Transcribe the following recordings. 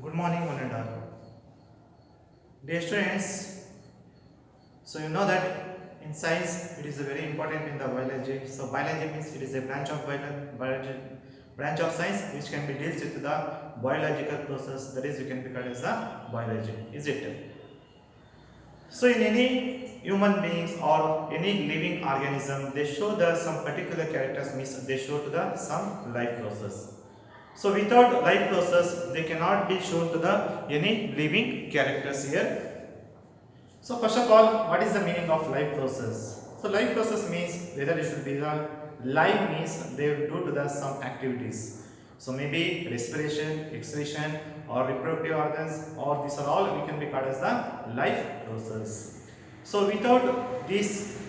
Good morning, one and all. Dear students, so you know that in science it is a very important in the biology. So biology means it is a branch of biology, branch of science which can be deals with the biological process. That is, we can be called as the biology. Is it? So in any human beings or any living organism, they show the some particular characters. Means they show to the some life process. So without life process, they cannot be shown to the any living characters here. So first of all, what is the meaning of life process? So life process means whether it should be the life means they will do to the some activities. So maybe respiration, excretion, or reproductive organs, or these are all we can be called as the life process. So without these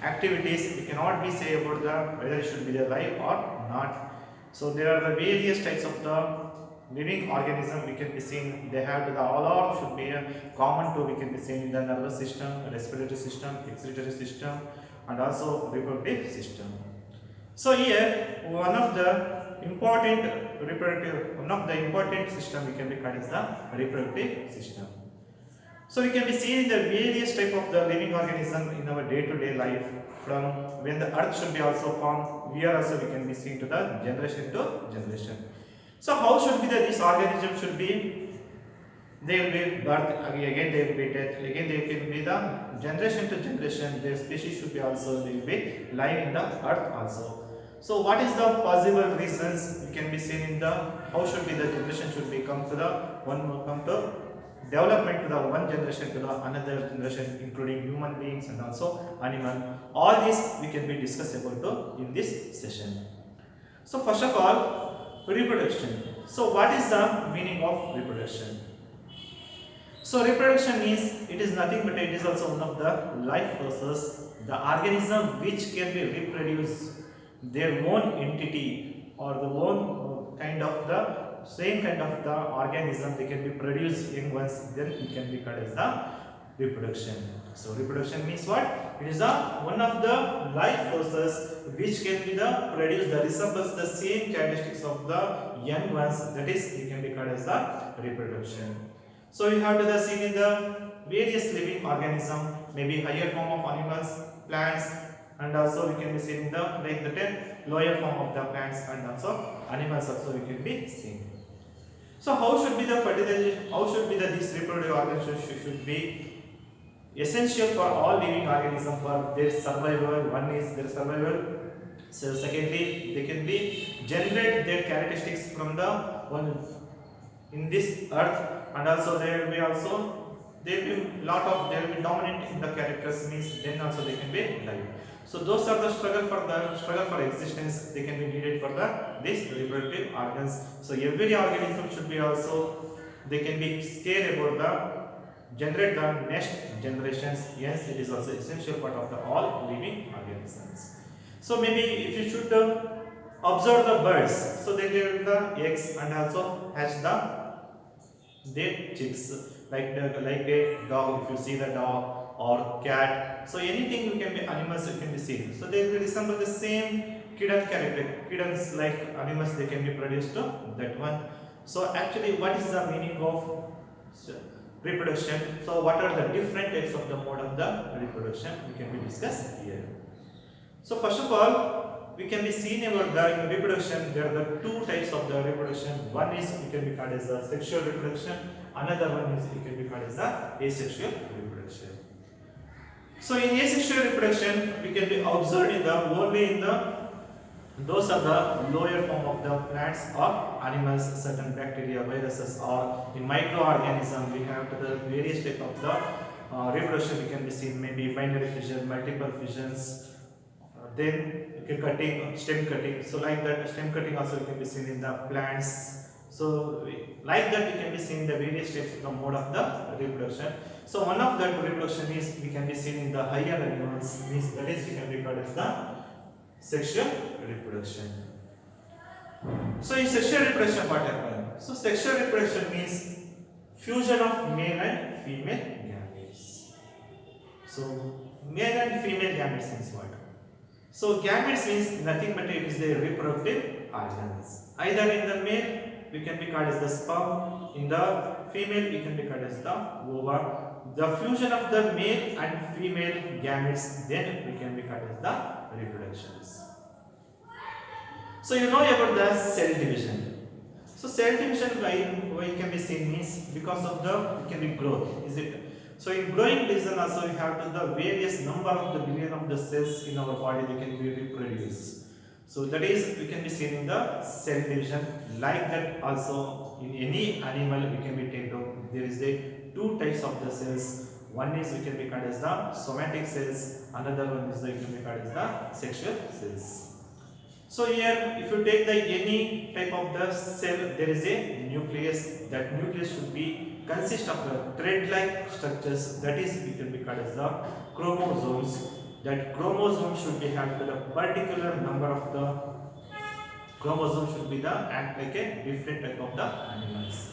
activities, we cannot be say about the whether it should be the life or not. So there are the various types of the living organism we can be seen. They have the all or should be a common to we can be seen in the nervous system, respiratory system, excretory system, and also reproductive system. So here one of the important system we can be called as the reproductive system. So we can be seeing the various type of the living organism in our day-to-day life. From when the earth should be also formed, we are also we can be seen to the generation to generation. So how should be the this organism should be? They will be birth again they will be death again they can be the generation to generation. Their species should be also they will be live in the earth also. So what is the possible reasons we can be seen in the how should be the generation should be come to the one come to development to the one generation to the another generation including human beings and also animal. All these we can be discussed about in this session. So first of all, reproduction. So what is the meaning of reproduction? So reproduction means it is nothing but it is also one of the life process. The organism which can be reproduce their own entity or the own kind of the same kind of the organism they can be produced young ones, then it can be called as the reproduction. So reproduction means what? It is one of the life process which can be the produce the resembles the same characteristics of the young ones, that is it can be called as the reproduction. So you have to the seen in the various living organism, maybe higher form of animals, plants, and also we can be seen in the like the 10 lower form of the plants and also animals also we can be seen. So how should be the fertilization? How should be the this reproductive organs should be essential for all living organisms for their survival. One is their survival. So secondly, they can be generate their characteristics from the one in this earth, and also there will be lot of they will be dominant in the characters means then also they can be live. So those are the struggle for existence they can be needed for the this reproductive organs. So every organism should be also they can be scared about the generate the next generations. Yes, it is also essential part of the all living organisms. So maybe if you should observe the birds, so they lay the eggs and also hatch their chicks, like a dog. If you see the dog or cat, so anything you can be animals you can be seen. So they will resemble the same kidden character. Kittens like animals they can be produced to that one. So actually, what is the meaning of reproduction? So what are the different types of the mode of the reproduction we can be discussed here. So first of all, we can be seen about the reproduction. There are the two types of the reproduction. One is we can be called as the sexual reproduction. Another one is we can be called as the asexual reproduction. So in asexual reproduction, we can be observed in the only in the those are the lower form of the plants or animals, certain bacteria, viruses, or in microorganism. We have the various type of the reproduction we can be seen. Maybe binary fission, multiple fissions. Then cutting, stem cutting. So like that, stem cutting also can be seen in the plants. So like that, we can be seen the various types of the mode of the reproduction. So one of that reproduction is we can be seen in the higher animals. Means that is we can be called as the sexual reproduction. So in sexual reproduction, what happens? So sexual reproduction means fusion of male and female gametes. So male and female gametes means what? So gametes means nothing but it is the reproductive organs. Either in the male we can be called as the sperm. In the female, we can be called as the ova. The fusion of the male and female gametes, then we can be called as the reproductions. So you know about the cell division. So cell division why can be seen means because of the it can be growth, is it? So in growing division also we have to the various number of the billion of the cells in our body they can be reproduced. So that is we can be seen in the cell division. Like that also in any animal we can be taken. There is a two types of the cells. One is we can be called as the somatic cells. Another one is we can be called as the sexual cells. So here if you take the any type of the cell, there is a nucleus. That nucleus should be consist of the thread-like structures. That is we can be called as the chromosomes. That chromosome should be have the particular number of the chromosome should be the act like a different type of the animals.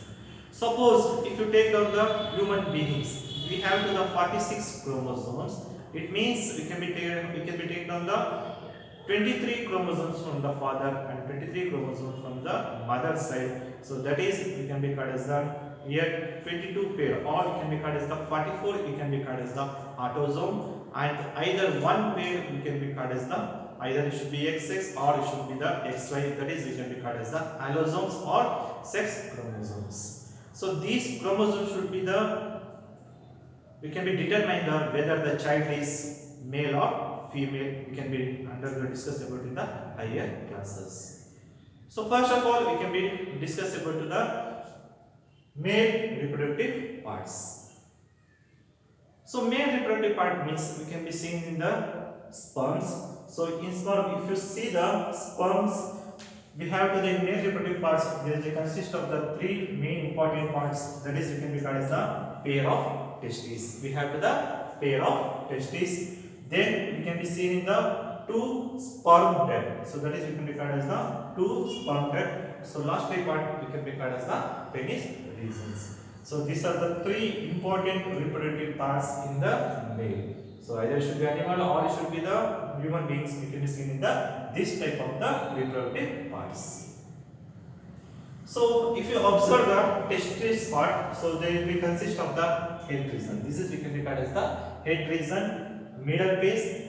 Suppose if you take down the human beings, we have to the 46 chromosomes. It means we can be taken down the 23 chromosomes from the father and 23 chromosomes from the mother side. So that is we can be called as the here 22 pair, or we can be called as the 44, we can be called as the autosome, and either one pair we can be called as the either it should be XX or it should be the XY, that is we can be called as the allosomes or sex chromosomes. So these chromosomes should be the we can be determine the whether the child is male or female. We can be discuss about in the higher classes. So first of all we can be discuss about the male reproductive parts. So male reproductive part means we can be seen in the sperms. So in sperm, if you see the sperms, we have to the male reproductive parts. They consist of the three main important parts. That is, we can be called as the pair of testes. We have to the pair of testes. Then we can be seen in the two sperm duct. So that is, we can be called as the two sperm duct. So last part we can be called as the penis regions. So these are the three important reproductive parts in the male. So either it should be animal or it should be the human beings. We can be seen in the this type of the reproductive parts. So if you observe the testis part, so they will consist of the head region. This is we can be called as the head region, middle piece.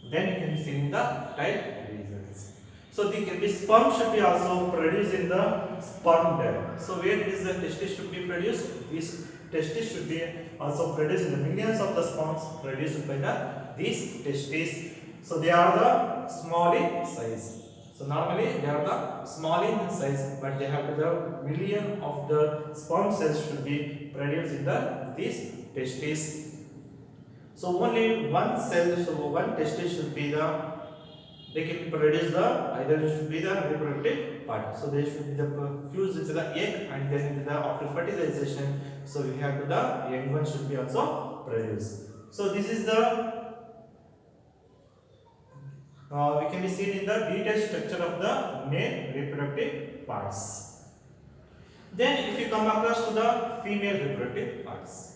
Then you can be seen in the tail regions. So the sperm should be also produced in the sperm duct. So where is the testis should be produced? This testis should be also produced in the millions of the sperms produced by these testes. So they are the small in size. So normally they are the small in size, but they have the million of the sperm cells should be produced in these testes. So only one cell, so one testis should be they can produce either it should be the reproductive part. So they should be fused into the egg, and then into the after fertilization. So we have to the young one should be also produced. So this is the we can be seen in the detailed structure of the male reproductive parts. Then if you come across to the female reproductive parts.